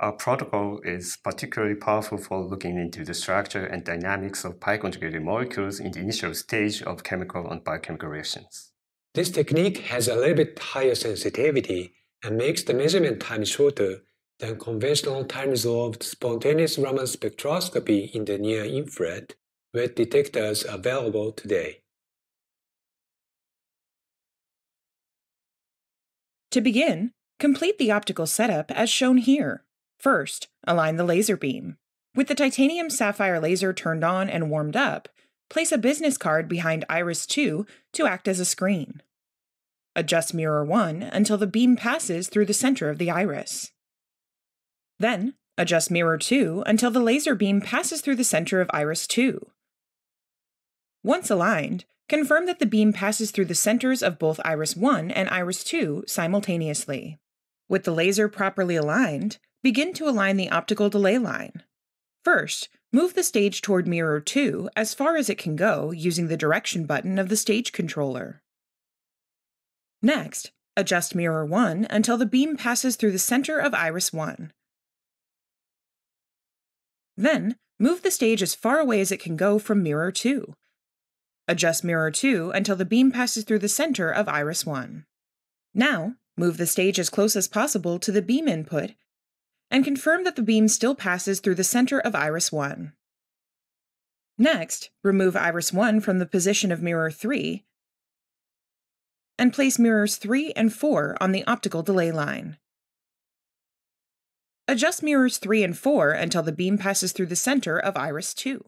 Our protocol is particularly powerful for looking into the structure and dynamics of pi-conjugated molecules in the initial stage of chemical and biochemical reactions. This technique has a little bit higher sensitivity and makes the measurement time shorter than conventional time-resolved spontaneous Raman spectroscopy in the near-infrared with detectors available today. To begin, complete the optical setup as shown here. First, align the laser beam. With the titanium sapphire laser turned on and warmed up, place a business card behind iris 2 to act as a screen. Adjust mirror 1 until the beam passes through the center of the iris. Then, adjust mirror 2 until the laser beam passes through the center of iris 2. Once aligned, confirm that the beam passes through the centers of both iris 1 and iris 2 simultaneously. With the laser properly aligned, begin to align the optical delay line. First, move the stage toward mirror 2 as far as it can go using the direction button of the stage controller. Next, adjust mirror 1 until the beam passes through the center of iris 1. Then, move the stage as far away as it can go from mirror 2. Adjust mirror 2 until the beam passes through the center of iris 1. Now, move the stage as close as possible to the beam input and confirm that the beam still passes through the center of iris 1. Next, remove iris 1 from the position of mirror 3 and place mirrors 3 and 4 on the optical delay line. Adjust mirrors 3 and 4 until the beam passes through the center of iris 2.